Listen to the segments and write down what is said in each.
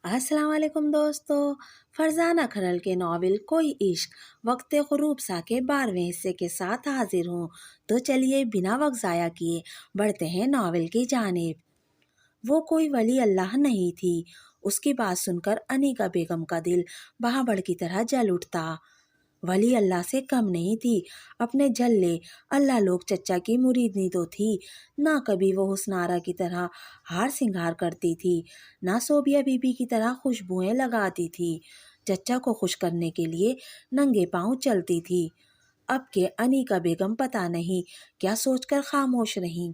السلام علیکم دوستو۔ فرزانہ کھرل کے ناول کوئی عشق وقت غروب سا کے 12ویں حصے کے ساتھ حاضر ہوں۔ تو چلیے بنا وقت ضائع کیے بڑھتے ہیں ناول کی جانب۔ وہ کوئی ولی اللہ نہیں تھی۔ اس کی بات سن کر انیکا بیگم کا دل بہاڑ کی طرح جل اٹھتا۔ ولی اللہ سے کم نہیں تھی، اپنے جھلے اللہ لوگ چچا کی مریدنی تو تھی۔ نہ کبھی وہ حسنارا کی طرح ہار سنگار کرتی تھی، نہ صوبیہ بی بی کی طرح خوشبوئیں لگاتی تھی۔ چچا کو خوش کرنے کے لیے ننگے پاؤں چلتی تھی۔ اب کہ انیکا بیگم پتہ نہیں کیا سوچ کر خاموش رہیں۔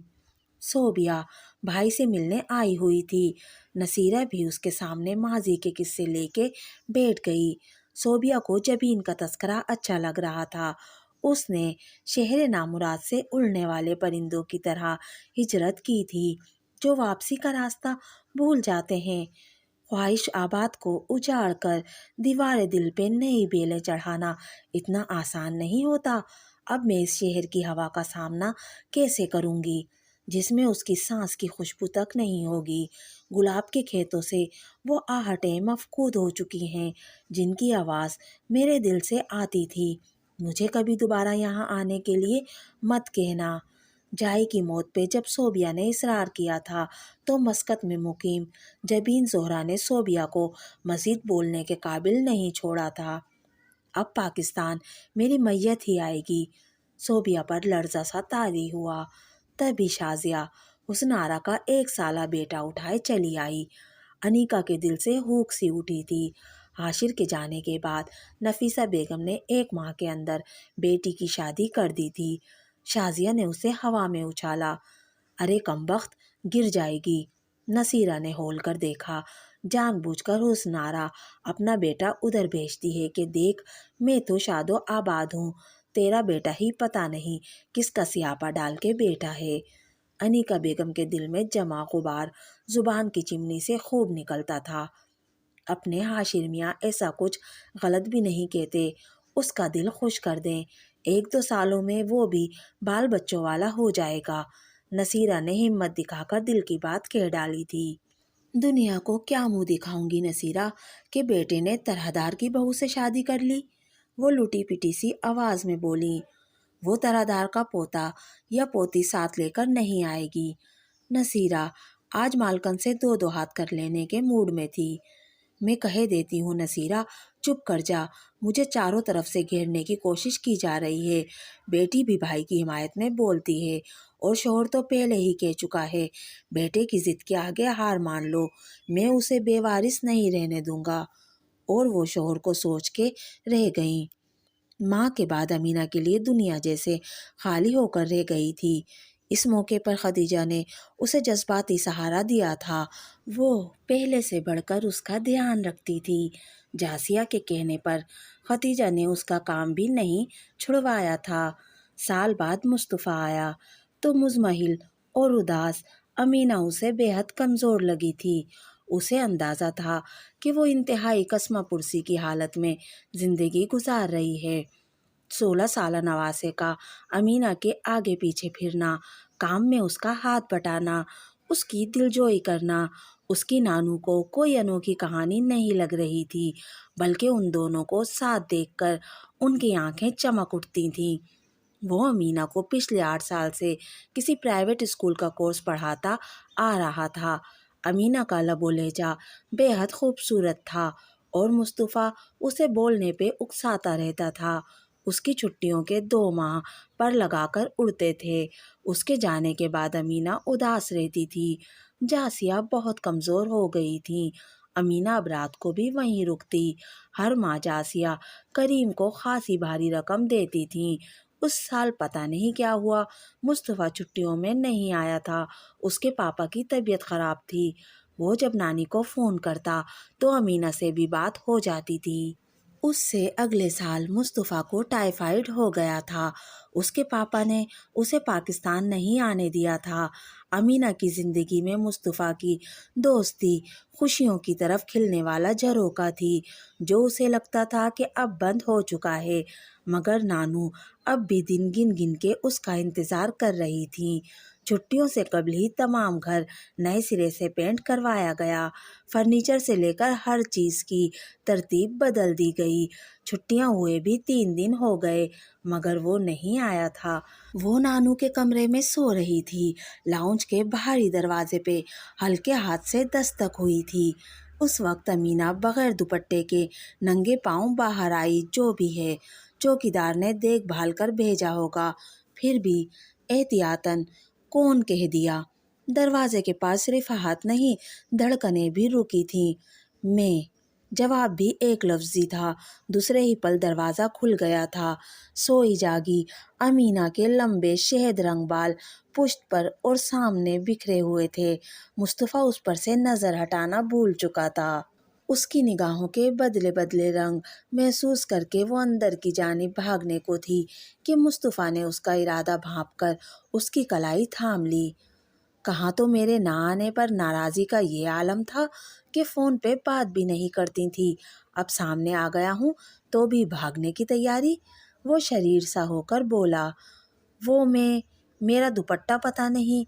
صوبیہ بھائی سے ملنے آئی ہوئی تھی۔ نصیرہ بھی اس کے سامنے ماضی کے قصے لے کے بیٹھ گئی۔ صوبیہ کو جبین کا تذکرہ اچھا لگ رہا تھا۔ اس نے شہر نامراد سے اڑنے والے پرندوں کی طرح ہجرت کی تھی جو واپسی کا راستہ بھول جاتے ہیں۔ خواہش آباد کو اجاڑ کر دیوار دل پہ نئی بیلیں چڑھانا اتنا آسان نہیں ہوتا۔ اب میں اس شہر کی ہوا کا سامنا کیسے کروں گی جس میں اس کی سانس کی خوشبو تک نہیں ہوگی۔ گلاب کے کھیتوں سے وہ آہٹیں مفقود ہو چکی ہیں جن کی آواز میرے دل سے آتی تھی۔ مجھے کبھی دوبارہ یہاں آنے کے لیے مت کہنا۔ جائی کی موت پہ جب صوبیہ نے اصرار کیا تھا تو مسقط میں مقیم جبین زہرا نے صوبیہ کو مزید بولنے کے قابل نہیں چھوڑا تھا۔ اب پاکستان میری میت ہی آئے گی۔ صوبیہ پر لرزہ سا طاری ہوا۔ تبھی شازیہ حسنارا کا 1 سالہ بیٹا اٹھائے چلی آئی۔ انیکا کے دل سے ہوک سی اٹھی تھی۔ حاشر کے جانے کے بعد نفیسہ بیگم نے 1 ماہ کے اندر بیٹی کی شادی کر دی تھی۔ شازیہ نے اسے ہوا میں اچھالا۔ ارے کمبخت، گر جائے گی۔ نصیرہ نے ہول کر دیکھا۔ جان بوجھ کر حسنارا اپنا بیٹا ادھر بھیجتی ہے کہ دیکھ میں تو شاد و آباد ہوں، تیرا بیٹا ہی پتہ نہیں کس کا سیاپا ڈال کے بیٹا ہے۔ انیکا بیگم کے دل میں جمع غبار زبان کی چمنی سے خوب نکلتا تھا۔ اپنے حاشر میاں ایسا کچھ غلط بھی نہیں کہتے، اس کا دل خوش کر دیں، 1-2 سالوں میں وہ بھی بال بچوں والا ہو جائے گا۔ نصیرہ نے ہمت دکھا کر دل کی بات کہہ ڈالی تھی۔ دنیا کو کیا منہ دکھاؤں گی نصیرہ کہ بیٹے نے طرحدار کی بہو سے شادی کر لی؟ وہ لٹی پٹی سی آواز میں بولی۔ وہ طرحدار کا پوتا یا پوتی ساتھ لے کر نہیں آئے گی۔ نصیرہ آج مالکن سے 2 ہاتھ کر لینے کے موڈ میں تھی۔ میں کہہ دیتی ہوں نصیرہ، چپ کر جا، مجھے چاروں طرف سے گھیرنے کی کوشش کی جا رہی ہے۔ بیٹی بھی بھائی کی حمایت میں بولتی ہے اور شوہر تو پہلے ہی کہہ چکا ہے بیٹے کی ضد کے آگے ہار مان لو، میں اسے بے وارث نہیں رہنے دوں گا۔ اور وہ شوہر کو سوچ کے رہ گئیں۔ ماں کے بعد امینہ کے لیے دنیا جیسے خالی ہو کر رہ گئی تھی۔ اس موقع پر خدیجہ نے اسے جذباتی سہارا دیا تھا۔ وہ پہلے سے بڑھ کر اس کا دھیان رکھتی تھی۔ جاسیہ کے کہنے پر خدیجہ نے اس کا کام بھی نہیں چھڑوایا تھا۔ سال بعد مصطفیٰ آیا تو مزمحل اور اداس امینہ اسے بے حد کمزور لگی تھی۔ اسے اندازہ تھا کہ وہ انتہائی کسمہ پرسی کی حالت میں زندگی گزار رہی ہے۔ 16 سالہ نواسے کا امینہ کے آگے پیچھے پھرنا، کام میں اس کا ہاتھ بٹانا، اس کی دلجوئی کرنا، اس کی نانو کو کوئی انوکھی کہانی نہیں لگ رہی تھی، بلکہ ان دونوں کو ساتھ دیکھ کر ان کی آنکھیں چمک اٹھتی تھیں۔ وہ امینہ کو پچھلے 8 سال سے کسی پرائیویٹ اسکول کا کورس پڑھاتا آ رہا تھا۔ امینہ کا لب و لہجہ بے حد خوبصورت تھا اور مصطفیٰ اسے بولنے پہ اکساتا رہتا تھا۔ اس کی چھٹیوں کے 2 ماہ پر لگا کر اڑتے تھے۔ اس کے جانے کے بعد امینہ اداس رہتی تھی۔ جاسیہ بہت کمزور ہو گئی تھیں۔ امینہ اب رات کو بھی وہیں رکتی۔ ہر ماہ جاسیہ کریم کو خاصی بھاری رقم دیتی تھیں۔ اس سال پتہ نہیں کیا ہوا، مصطفیٰ چھٹیوں میں نہیں آیا تھا۔ اس کے پاپا کی طبیعت خراب تھی۔ وہ جب نانی کو فون کرتا تو امینہ سے بھی بات ہو جاتی تھی۔ اس سے اگلے سال مصطفیٰ کو ٹائیفائیڈ ہو گیا تھا۔ اس کے پاپا نے اسے پاکستان نہیں آنے دیا تھا۔ امینہ کی زندگی میں مصطفیٰ کی دوستی خوشیوں کی طرف کھلنے والا جھروکا تھی جو اسے لگتا تھا کہ اب بند ہو چکا ہے۔ مگر نانو اب بھی دن گن گن کے اس کا انتظار کر رہی تھی۔ چھٹیوں سے قبل ہی تمام گھر نئے سرے سے پینٹ کروایا گیا، فرنیچر سے لے کر ہر چیز کی ترتیب بدل دی گئی۔ چھٹیاں ہوئے بھی 3 دن ہو گئے مگر وہ نہیں آیا تھا۔ وہ نانو کے کمرے میں سو رہی تھی۔ لاؤنج کے باہری دروازے پہ ہلکے ہاتھ سے دستک ہوئی تھی۔ اس وقت امینا بغیر دوپٹے کے ننگے پاؤں باہر آئی۔ جو بھی ہے چوکیدار نے دیکھ بھال کر بھیجا ہوگا، پھر بھی احتیاطاً کون کہہ دیا۔ دروازے کے پاس رفعت نہیں، دھڑکنیں بھی رکی تھیں۔ میں جواب بھی ایک لفظی تھا۔ دوسرے ہی پل دروازہ کھل گیا تھا۔ سوئی جاگی امینا کے لمبے شہد رنگ بال پشت پر اور سامنے بکھرے ہوئے تھے۔ مصطفیٰ اس پر سے نظر ہٹانا بھول چکا تھا۔ اس کی نگاہوں کے بدلے بدلے رنگ محسوس کر کے وہ اندر کی جانب بھاگنے کو تھی کہ مصطفیٰ نے اس کا ارادہ بھانپ کر اس کی کلائی تھام لی۔ کہاں تو میرے نہ آنے پر ناراضی کا یہ عالم تھا کہ فون پہ بات بھی نہیں کرتی تھی، اب سامنے آ گیا ہوں تو بھی بھاگنے کی تیاری۔ وہ شریر سا ہو کر بولا، وہ میرا دوپٹہ پتہ نہیں۔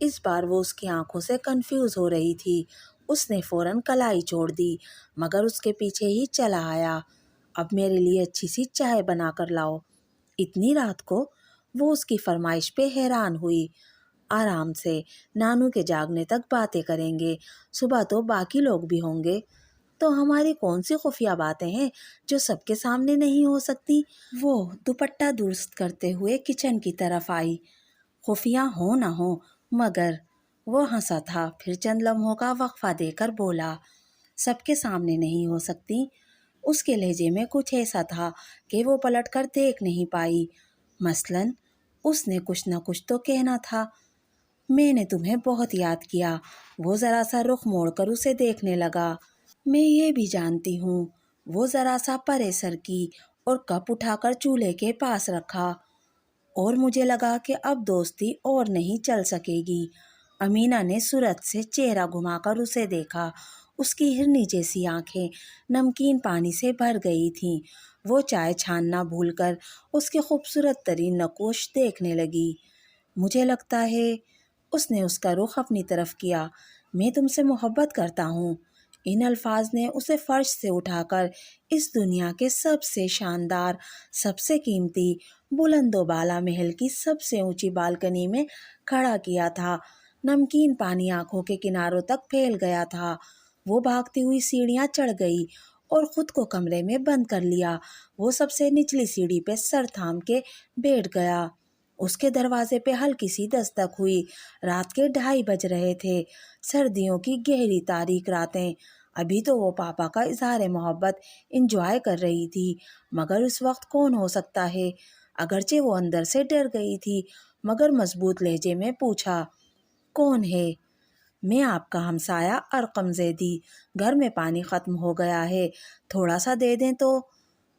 اس بار وہ اس کی آنکھوں سے کنفیوز ہو رہی تھی۔ اس نے فوراً کلائی چھوڑ دی مگر اس کے پیچھے ہی چلا آیا، اب میرے لیے اچھی سی چائے بنا کر لاؤ۔ اتنی رات کو؟ وہ اس کی فرمائش پہ حیران ہوئی۔ آرام سے، نانو کے جاگنے تک باتیں کریں گے، صبح تو باقی لوگ بھی ہوں گے۔ تو ہماری کون سی خفیہ باتیں ہیں جو سب کے سامنے نہیں ہو سکتی؟ وہ دوپٹہ درست کرتے ہوئے کچن کی طرف آئی۔ خفیہ ہو نہ ہو مگر وہ ہنسا تھا، پھر چند لمحوں کا وقفہ دے کر بولا، سب کے سامنے نہیں ہو سکتی۔ اس کے لہجے میں کچھ ایسا تھا کہ وہ پلٹ کر دیکھ نہیں پائی۔ مثلاً اس نے کچھ نہ کچھ تو کہنا تھا۔ میں نے تمہیں بہت یاد کیا۔ وہ ذرا سا رخ موڑ کر اسے دیکھنے لگا۔ میں یہ بھی جانتی ہوں۔ وہ ذرا سا پرے سر کی اور کپ اٹھا کر چولہے کے پاس رکھا، اور مجھے لگا کہ اب دوستی اور نہیں چل سکے گی۔ امینا نے صورت سے چہرہ گھما کر اسے دیکھا۔ اس کی ہرنی جیسی آنکھیں نمکین پانی سے بھر گئی تھیں۔ وہ چائے چھاننا بھول کر اس کے خوبصورت ترین نقوش دیکھنے لگی۔ مجھے لگتا ہے، اس نے اس کا رخ اپنی طرف کیا، میں تم سے محبت کرتا ہوں۔ ان الفاظ نے اسے فرش سے اٹھا کر اس دنیا کے سب سے شاندار، سب سے قیمتی، بلند و بالا محل کی سب سے اونچی بالکنی میں کھڑا کیا تھا۔ نمکین پانی آنکھوں کے کناروں تک پھیل گیا تھا۔ وہ بھاگتی ہوئی سیڑھیاں چڑھ گئی اور خود کو کمرے میں بند کر لیا۔ وہ سب سے نچلی سیڑھی پہ سر تھام کے بیٹھ گیا۔ اس کے دروازے پہ ہلکی سی دستک ہوئی۔ رات کے 2:30 بج رہے تھے، سردیوں کی گہری تاریک راتیں۔ ابھی تو وہ پاپا کا اظہار محبت انجوائے کر رہی تھی، مگر اس وقت کون ہو سکتا ہے؟ اگرچہ وہ اندر سے ڈر گئی تھی مگر مضبوط لہجے میں پوچھا، کون ہے؟ میں آپ کا ہمسایہ ارقم زیدی۔ گھر میں پانی ختم ہو گیا ہے، تھوڑا سا دے دیں تو؟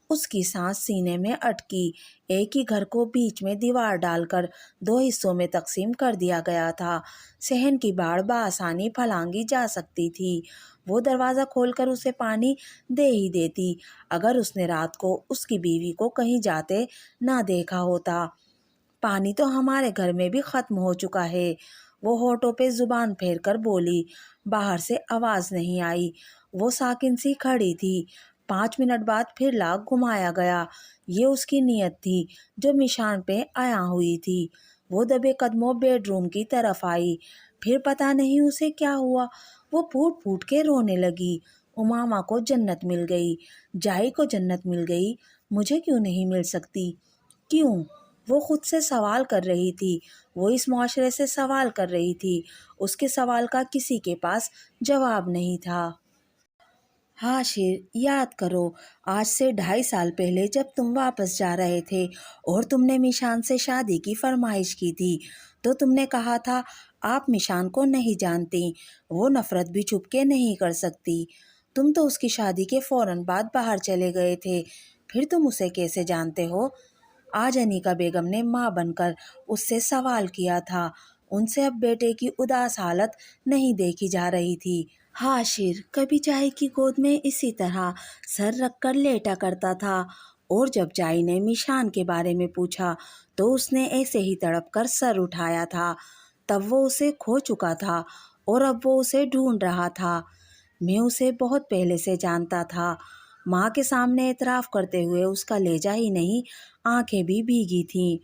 اس کی سانس سینے میں اٹکی۔ ایک ہی گھر کو بیچ میں دیوار ڈال کر 2 حصوں میں تقسیم کر دیا گیا تھا۔ صحن کی باڑ بآسانی پھلانگی جا سکتی تھی۔ وہ دروازہ کھول کر اسے پانی دے ہی دیتی اگر اس نے رات کو اس کی بیوی کو کہیں جاتے نہ دیکھا ہوتا۔ پانی تو ہمارے گھر میں بھی ختم ہو چکا ہے، وہ ہونٹوں پہ زبان پھیر کر بولی۔ باہر سے آواز نہیں آئی۔ وہ ساکن سی کھڑی تھی۔ 5 منٹ بعد پھر لاک گھمایا گیا۔ یہ اس کی نیت تھی جو مشان پہ آیا ہوئی تھی۔ وہ دبے قدموں بیڈ روم کی طرف آئی، پھر پتہ نہیں اسے کیا ہوا، وہ پھوٹ پھوٹ کے رونے لگی۔ امامہ کو جنت مل گئی، جائی کو جنت مل گئی، مجھے کیوں نہیں مل سکتی؟ کیوں؟ وہ خود سے سوال کر رہی تھی، وہ اس معاشرے سے سوال کر رہی تھی۔ اس کے سوال کا کسی کے پاس جواب نہیں تھا۔ حاشر، یاد کرو، آج سے 2.5 سال پہلے جب تم واپس جا رہے تھے اور تم نے میشان سے شادی کی فرمائش کی تھی تو تم نے کہا تھا آپ میشان کو نہیں جانتی، وہ نفرت بھی چھپ کے نہیں کر سکتی۔ تم تو اس کی شادی کے فوراً بعد باہر چلے گئے تھے، پھر تم اسے کیسے جانتے ہو؟ آج انیکا بیگم نے ماں بن کر اس سے سوال کیا تھا۔ ان سے اب بیٹے کی اداس حالت نہیں دیکھی جا رہی تھی۔ حاشر کبھی چائے کی گود میں اسی طرح سر رکھ کر لیٹا کرتا تھا اور جب جائی نے میشان کے بارے میں پوچھا تو اس نے ایسے ہی تڑپ کر سر اٹھایا تھا۔ تب وہ اسے کھو چکا تھا اور اب وہ اسے ڈھونڈ رہا تھا۔ میں اسے بہت پہلے سے جانتا تھا۔ ماں کے سامنے اعتراف کرتے ہوئے اس کا لہجہ ہی نہیں، آنکھیں بھی بھیگی تھیں۔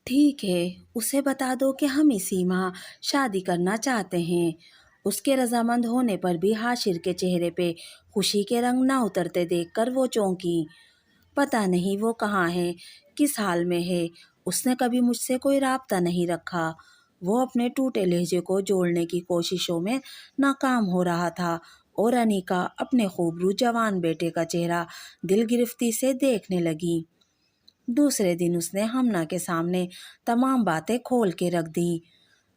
ٹھیک ہے، اسے بتا دو کہ ہم اسی ماہ شادی کرنا چاہتے ہیں۔ اس کے رضامند ہونے پر بھی حاشر کے چہرے پہ خوشی کے رنگ نہ اترتے دیکھ کر وہ چونکی۔ پتہ نہیں وہ کہاں ہے، کس حال میں ہے۔ اس نے کبھی مجھ سے کوئی رابطہ نہیں رکھا۔ وہ اپنے ٹوٹے لہجے کو جوڑنے کی کوششوں میں ناکام ہو رہا تھا اور انیکا اپنے خوبرو جوان بیٹے کا چہرہ دل گرفتی سے دیکھنے لگی۔ دوسرے دن اس نے ہمنا کے سامنے تمام باتیں کھول کے رکھ دیں۔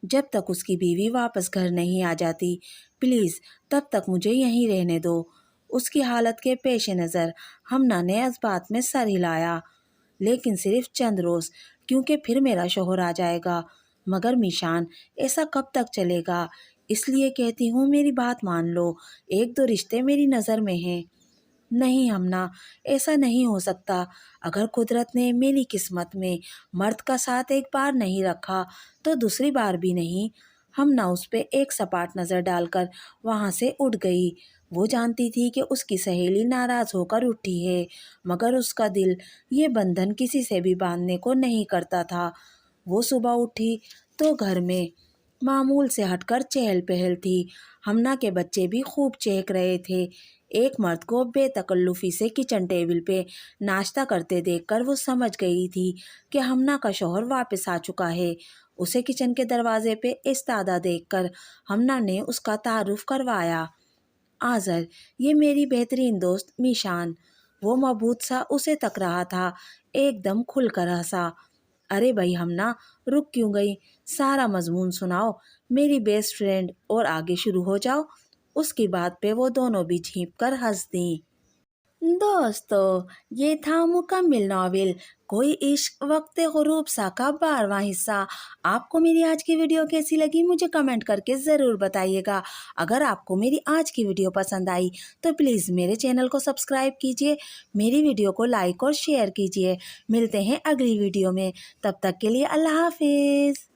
جب تک اس کی بیوی واپس گھر نہیں آ جاتی، پلیز تب تک مجھے یہیں رہنے دو۔ اس کی حالت کے پیش نظر ہمنا نے اس بات میں سر ہلایا۔ لیکن صرف چند روز، کیونکہ پھر میرا شوہر آ جائے گا۔ مگر میشان، ایسا کب تک چلے گا؟ اس لیے کہتی ہوں میری بات مان لو، ایک دو رشتے میری نظر میں ہیں۔ نہیں ہمنا، ایسا نہیں ہو سکتا۔ اگر قدرت نے میری قسمت میں مرد کا ساتھ ایک بار نہیں رکھا تو دوسری بار بھی نہیں۔ ہمنا اس پہ ایک سپاٹ نظر ڈال کر وہاں سے اٹھ گئی۔ وہ جانتی تھی کہ اس کی سہیلی ناراض ہو کر اٹھی ہے، مگر اس کا دل یہ بندھن کسی سے بھی باندھنے کو نہیں کرتا تھا۔ وہ صبح اٹھی تو گھر میں معمول سے ہٹ کر چہل پہل تھی۔ ہمنا کے بچے بھی خوب چہک رہے تھے۔ ایک مرد کو بے تکلفی سے کچن ٹیبل پہ ناشتہ کرتے دیکھ کر وہ سمجھ گئی تھی کہ ہمنا کا شوہر واپس آ چکا ہے۔ اسے کچن کے دروازے پہ ایستادہ دیکھ کر ہمنا نے اس کا تعارف کروایا۔ آذر، یہ میری بہترین دوست میشان۔ وہ مبہوت سا اسے تک رہا تھا، ایک دم کھل کر ہنسا۔ ارے بھائی ہمنا، رک کیوں گئی؟ سارا مضمون سناؤ، میری بیسٹ فرینڈ، اور آگے شروع ہو جاؤ۔ اس کی بات پہ وہ دونوں بھی جھینپ کر ہنس دیں۔ دوستو، یہ تھا مکمل ناول کوئی عشق وقت غروب سا کا 12واں حصہ۔ آپ کو میری آج کی ویڈیو کیسی لگی مجھے کمنٹ کر کے ضرور بتائیے گا۔ اگر آپ کو میری آج کی ویڈیو پسند آئی تو پلیز میرے چینل کو سبسکرائب کیجیے، میری ویڈیو کو لائک اور شیئر کیجیے۔ ملتے ہیں اگلی ویڈیو میں، تب تک کے لیے اللہ حافظ۔